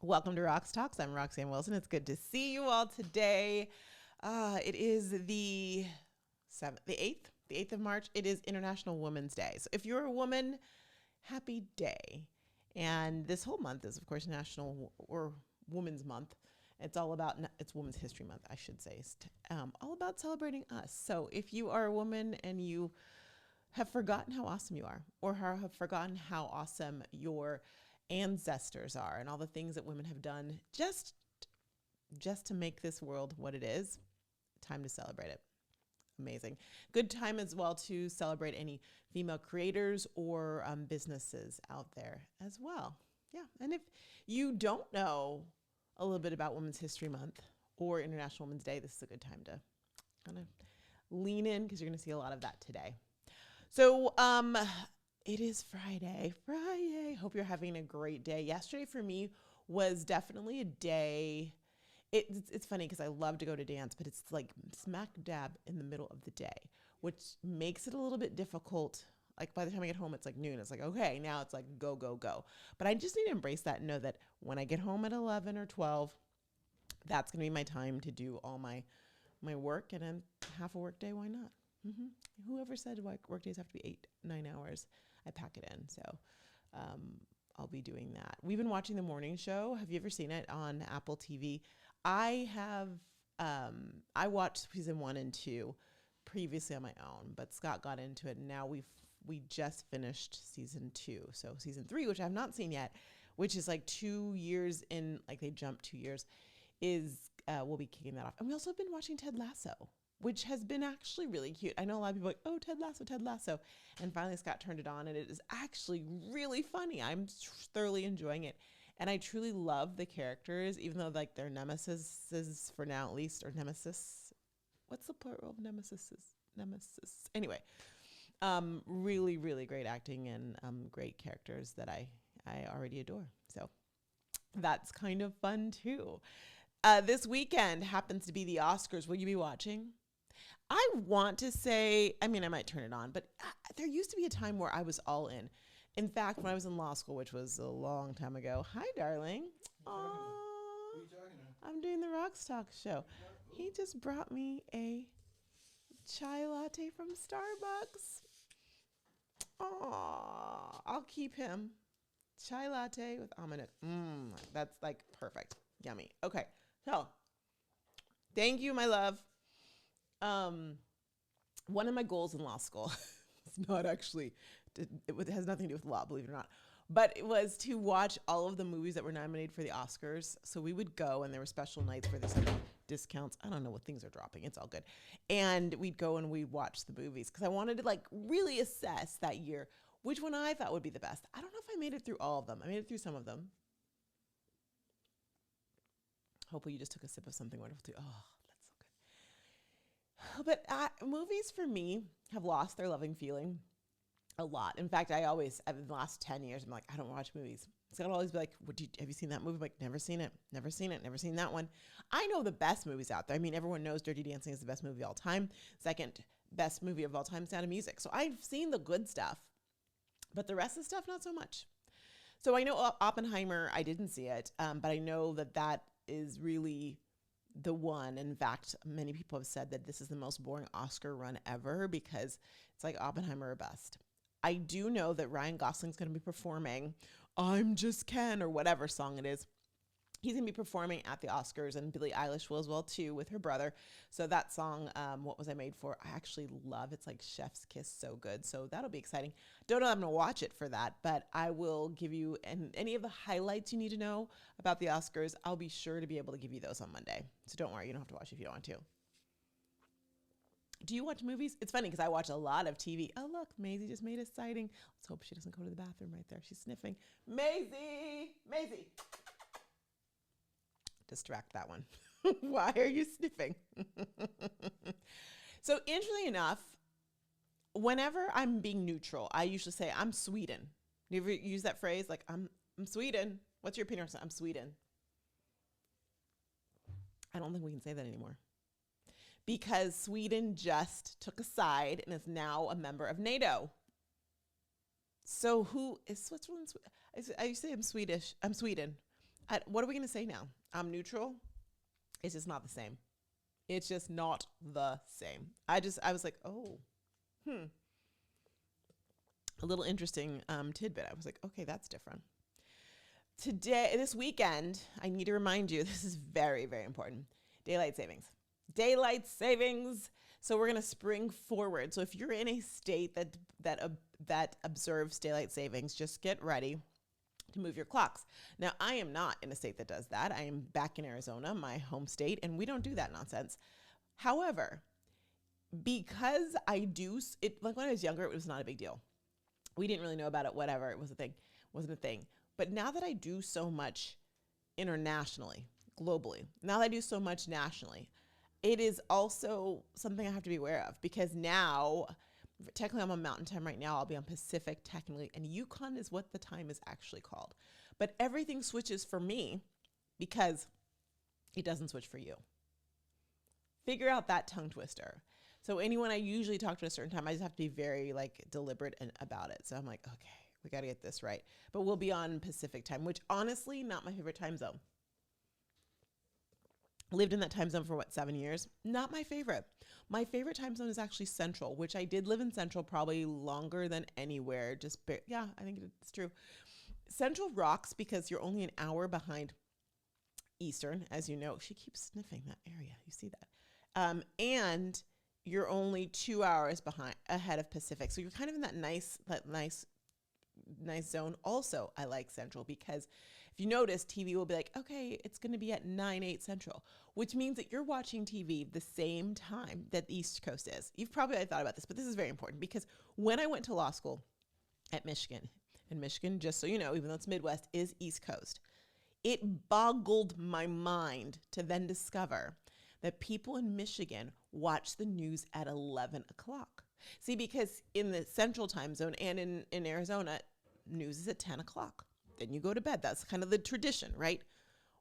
Welcome to Rocks Talks. I'm Roxanne Wilson. It's good to see you all today. It is the eighth of March. It is International Women's Day. So if you're a woman, happy day. And this whole month is, of course, National or Women's Month. It's Women's History Month, I should say. It's all about celebrating us. So if you are a woman and you have forgotten how awesome you are, or have forgotten how awesome your ancestors are and all the things that women have done just to make this world what it is, time to celebrate it. Amazing. Good time as well to celebrate any female creators or businesses out there as well. Yeah. And if you don't know a little bit about Women's History Month or International Women's Day, this is a good time to kind of lean in because you're going to see a lot of that today. So, it is Friday. Hope you're having a great day. Yesterday for me was definitely a day. It's funny because I love to go to dance, but it's like smack dab in the middle of the day, which makes it a little bit difficult. Like by the time I get home, it's like noon. It's like, okay, now it's like go, go, go. But I just need to embrace that and know that when I get home at 11 or 12, that's going to be my time to do all my work. And then half a work day, why not? Mm-hmm. Whoever said work days have to be 8-9 hours, I pack it in. So I'll be doing that. We've been watching The Morning Show. Have you ever seen it on Apple TV? I have. I watched season 1 and 2 previously on my own, but Scott got into it, and now we just finished season 2. So season 3, which I have not seen yet, which is like 2 years in, like they jumped 2 years, is we'll be kicking that off. And we also have been watching Ted Lasso, which has been actually really cute. I know a lot of people are like, oh, Ted Lasso. And finally Scott turned it on, and it is actually really funny. I'm thoroughly enjoying it. And I truly love the characters, even though like their nemesis for now at least, or nemesis. What's the plural of nemesis? Nemesis. Anyway, really, really great acting and great characters that I already adore. So that's kind of fun too. This weekend happens to be the Oscars. Will you be watching? I want to say, I mean, I might turn it on, but there used to be a time where I was all in. In fact, when I was in law school, which was a long time ago. Hi, darling. Aww. I'm doing the Rocks Talk show. He just brought me a chai latte from Starbucks. Aww. I'll keep him. Chai latte with almond. That's like perfect. Yummy. Okay. So, thank you, my love. One of my goals in law school, it's not actually, it has nothing to do with law, believe it or not, but it was to watch all of the movies that were nominated for the Oscars. So we would go, and there were special nights where there's like discounts. I don't know what things are dropping. It's all good. And we'd go and we'd watch the movies because I wanted to like really assess that year which one I thought would be the best. I don't know if I made it through all of them. I made it through some of them. Hopefully you just took a sip of something wonderful too. Oh, but movies for me have lost their loving feeling a lot. In fact, in the last 10 years, I'm like, I don't watch movies. So I'll always be like, have you seen that movie? I'm like, never seen it, never seen that one. I know the best movies out there. I mean, everyone knows Dirty Dancing is the best movie of all time. Second best movie of all time, Sound of Music. So I've seen the good stuff, but the rest of the stuff, not so much. So I know Oppenheimer, I didn't see it, but I know that is really the one. In fact, many people have said that this is the most boring Oscar run ever because it's like Oppenheimer or bust. I do know that Ryan Gosling's going to be performing I'm Just Ken or whatever song it is. He's going to be performing at the Oscars, and Billie Eilish will as well too with her brother. So that song, What Was I Made For? I actually love. It's like Chef's Kiss, so good. So that'll be exciting. Don't know if I'm going to watch it for that, but I will give you any of the highlights you need to know about the Oscars. I'll be sure to be able to give you those on Monday. So don't worry, you don't have to watch if you don't want to. Do you watch movies? It's funny because I watch a lot of TV. Oh, look, Maisie just made a sighting. Let's hope she doesn't go to the bathroom right there. She's sniffing. Maisie! Distract that one. Why are you sniffing? So interestingly enough, whenever I'm being neutral, I usually say I'm Sweden. You ever use that phrase? Like, I'm Sweden. What's your opinion? I'm Sweden. I don't think we can say that anymore because Sweden just took a side and is now a member of NATO. So who is Switzerland? I say I'm Swedish. I'm Sweden. What are we going to say now? I'm neutral. It's just not the same. It's just not the same. I was like, oh, hmm. A little interesting tidbit. I was like, okay, that's different. Today, this weekend, I need to remind you, this is very, very important. Daylight savings. Daylight savings. So we're going to spring forward. So if you're in a state that observes daylight savings, just get ready to move your clocks. Now, I am not in a state that does that. I am back in Arizona, my home state, and we don't do that nonsense. However, because I do it, like when I was younger, it was not a big deal. We didn't really know about it, whatever. It was a thing, wasn't a thing. But now that I do so much internationally, globally, now that I do so much nationally, it is also something I have to be aware of, because now, technically I'm on Mountain Time right now. I'll be on Pacific technically, and Yukon is what the time is actually called. But everything switches for me because it doesn't switch for you. Figure out that tongue twister. So anyone I usually talk to at a certain time, I just have to be very deliberate about it. So I'm like, okay, we got to get this right. But we'll be on Pacific time, which honestly, not my favorite time zone. Lived in that time zone for 7 years? Not my favorite. My favorite time zone is actually Central, which I did live in Central probably longer than anywhere. Yeah, I think it's true. Central rocks because you're only an hour behind Eastern, as you know. She keeps sniffing that area. You see that. And you're only 2 hours ahead of Pacific. So you're kind of in that nice zone. Also, I like Central because if you notice, TV will be like, okay, it's going to be at 9/8 Central, which means that you're watching TV the same time that the East Coast is. You've probably thought about this, but this is very important because when I went to law school at Michigan, and Michigan, just so you know, even though it's Midwest, is East Coast, it boggled my mind to then discover that people in Michigan watch the news at 11 o'clock. See, because in the Central time zone and in Arizona, news is at 10 o'clock. Then you go to bed. That's kind of the tradition, right?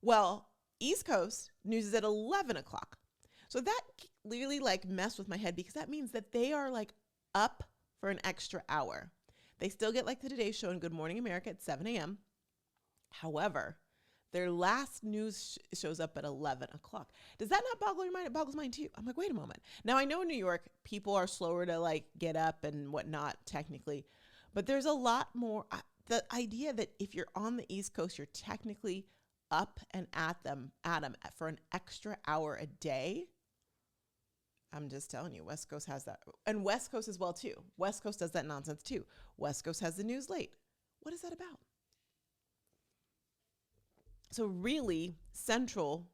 Well, East Coast news is at 11 o'clock. So that really messed with my head because that means that they are up for an extra hour. They still get the Today Show and Good Morning America at 7 a.m. However, their last news shows up at 11 o'clock. Does that not boggle your mind? It boggles mine too. I'm like, wait a moment. Now, I know in New York, people are slower to get up and whatnot technically, but there's a lot more. The idea that if you're on the East Coast, you're technically up and at them for an extra hour a day. I'm just telling you, West Coast has that. And West Coast as well too. West Coast does that nonsense too. West Coast has the news late. What is that about? So really, Central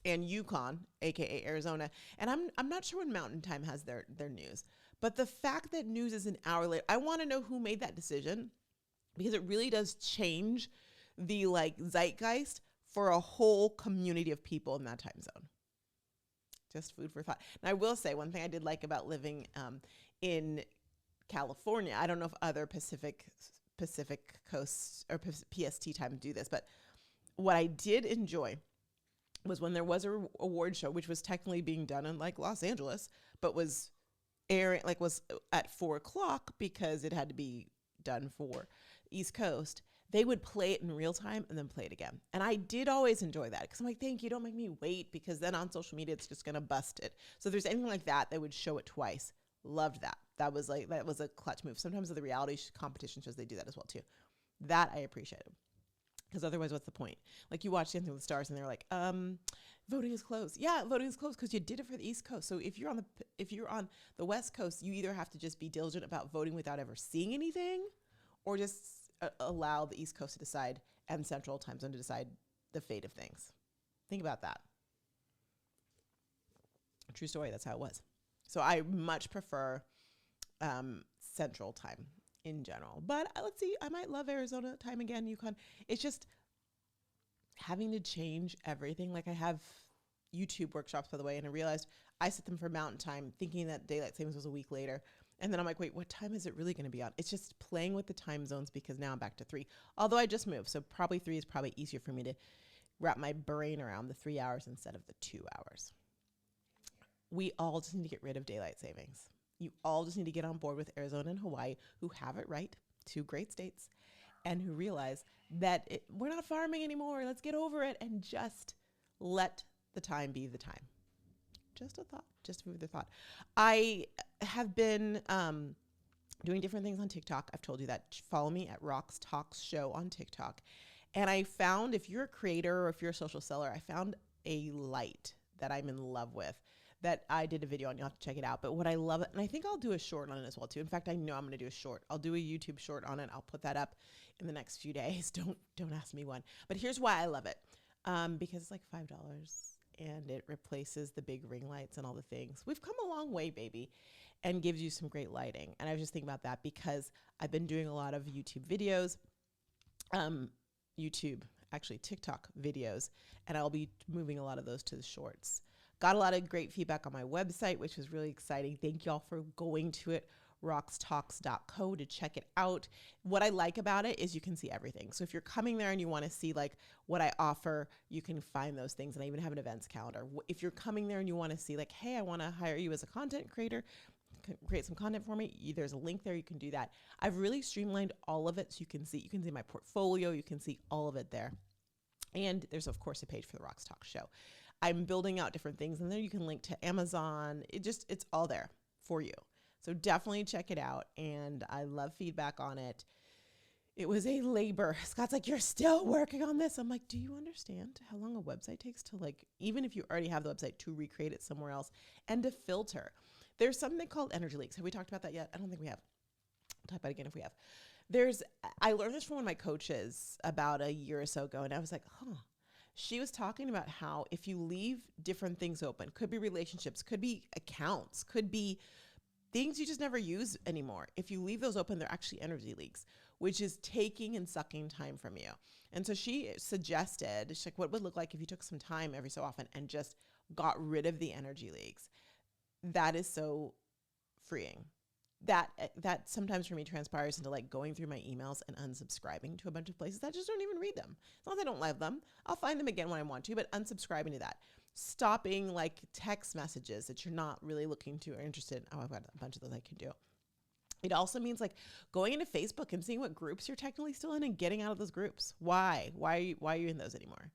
and Yukon, aka Arizona, and I'm not sure when Mountain Time has their news, but the fact that news is an hour late, I want to know who made that decision, because it really does change the zeitgeist for a whole community of people in that time zone. Just food for thought. And I will say one thing I did like about living in California. I don't know if other Pacific coasts or PST time do this, but what I did enjoy was when there was a award show, which was technically being done in Los Angeles, but was airing was at 4 o'clock because it had to be done for East Coast. They would play it in real time and then play it again. And I did always enjoy that because I'm like, thank you, don't make me wait, because then on social media, it's just going to bust it. So if there's anything like that, they would show it twice. Loved that. That was a clutch move. Sometimes with the reality competition shows, they do that as well too. That I appreciated. Because otherwise, what's the point? You watch Dancing with the Stars and they're like, voting is closed. Yeah, voting is closed because you did it for the East Coast. So if you're on the West Coast, you either have to just be diligent about voting without ever seeing anything, or just allow the East Coast to decide and Central time zone to decide the fate of things. Think about that. True story. That's how it was. So I much prefer Central time in general. But let's see, I might love Arizona time again, Yukon. It's just having to change everything. I have YouTube workshops, by the way, and I realized I set them for Mountain Time thinking that daylight savings was a week later. And then I'm like, wait, what time is it really going to be on? It's just playing with the time zones because now I'm back to 3. Although I just moved, so probably 3 is probably easier for me to wrap my brain around, the 3 hours instead of the 2 hours. We all just need to get rid of daylight savings. You all just need to get on board with Arizona and Hawaii, who have it right, 2 great states, and who realize that we're not farming anymore. Let's get over it and just let the time be the time. Just a thought, just food for thought. I have been doing different things on TikTok. I've told you that. Follow me at Rocks Talks Show on TikTok. And I found, if you're a creator or if you're a social seller, I found a light that I'm in love with that I did a video on. You'll have to check it out. But what I love, and I think I'll do a short on it as well too. In fact, I know I'm going to do a short. I'll do a YouTube short on it. I'll put that up in the next few days. Don't ask me when. But here's why I love it. Because it's like $5 and it replaces the big ring lights and all the things. We've come a long way, baby, and gives you some great lighting. And I was just thinking about that because I've been doing a lot of YouTube videos, TikTok videos, and I'll be moving a lot of those to the shorts. Got a lot of great feedback on my website, which was really exciting. Thank y'all for going to it, rockstalks.co, to check it out. What I like about it is you can see everything. So if you're coming there and you want to see like what I offer, you can find those things. And I even have an events calendar. If you're coming there and you want to see like, hey, I want to hire you as a content creator, create some content for me, there's a link there. You can do that. I've really streamlined all of it so you can see my portfolio. You can see all of it there. And there's, of course, a page for the Rocks Talk Show. I'm building out different things, and then you can link to Amazon. It's all there for you. So definitely check it out. And I love feedback on it. It was a labor. Scott's like, you're still working on this. I'm like, do you understand how long a website takes to, like, even if you already have the website, to recreate it somewhere else and to filter? There's something called energy leaks. Have we talked about that yet? I don't think we have. I'll talk about it again if we have. I learned this from one of my coaches about a year or so ago, and I was like, She was talking about how if you leave different things open, could be relationships, could be accounts, could be things you just never use anymore. If you leave those open, they're actually energy leaks, which is taking and sucking time from you. And so she suggested, she's like, what would it look like if you took some time every so often and just got rid of the energy leaks? That is so freeing. That sometimes for me transpires into like going through my emails and unsubscribing to a bunch of places that just don't even read them. It's not that I don't love them. I'll find them again when I want to, but unsubscribing to that. Stopping like text messages that you're not really looking to or interested in. Oh, I've got a bunch of those I can do. It also means like going into Facebook and seeing what groups you're technically still in and getting out of those groups. Why? Why are you in those anymore?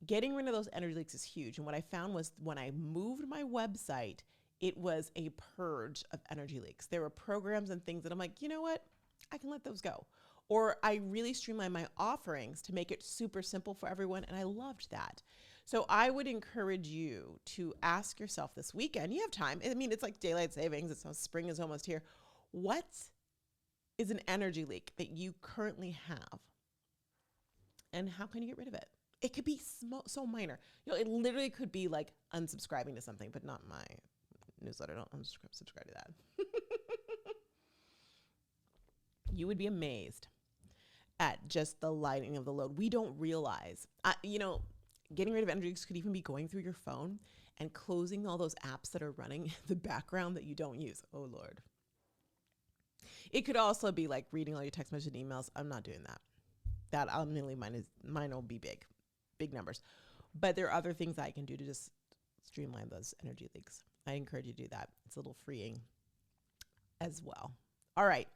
Getting rid of those energy leaks is huge. And what I found was when I moved my website, it was a purge of energy leaks. There were programs and things that I'm like, you know what? I can let those go. Or I really streamlined my offerings to make it super simple for everyone. And I loved that. So I would encourage you to ask yourself this weekend, you have time. I mean, it's like daylight savings. Spring is almost here. What is an energy leak that you currently have? And how can you get rid of it? It could be so minor. It literally could be like unsubscribing to something, but not my newsletter. Don't subscribe to that. You would be amazed at just the lighting of the load. We don't realize, getting rid of energy leaks could even be going through your phone and closing all those apps that are running in the background that you don't use. Oh, Lord. It could also be like reading all your text messages and emails. I'm not doing that. I'm going to leave mine will be big numbers. But there are other things I can do to just streamline those energy leaks. I encourage you to do that. It's a little freeing as well. All right.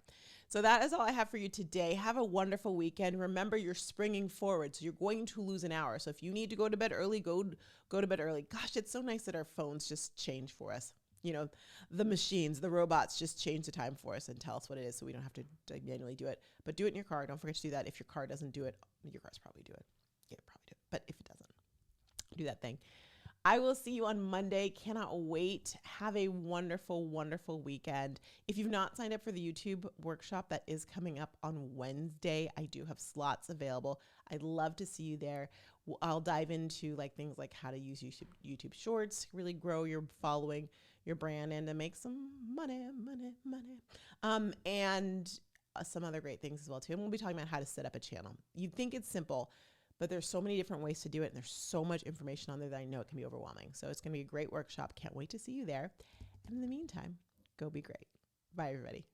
So that is all I have for you today. Have a wonderful weekend. Remember, you're springing forward, so you're going to lose an hour. So if you need to go to bed early, go to bed early. Gosh, it's so nice that our phones just change for us. The machines, the robots just change the time for us and tell us what it is so we don't have to manually do it. But do it in your car. Don't forget to do that. If your car doesn't do it, your car's probably do it. Yeah, probably do it. But if it doesn't, do that thing. I will see you on Monday. Cannot wait. Have a wonderful, wonderful weekend. If you've not signed up for the YouTube workshop that is coming up on Wednesday, I do have slots available. I'd love to see you there. I'll dive into things like how to use YouTube Shorts, really grow your following, your brand, and to make some money. And some other great things as well too. And we'll be talking about how to set up a channel. You'd think it's simple, but there's so many different ways to do it. And there's so much information on there that I know it can be overwhelming. So it's going to be a great workshop. Can't wait to see you there. And in the meantime, go be great. Bye, everybody.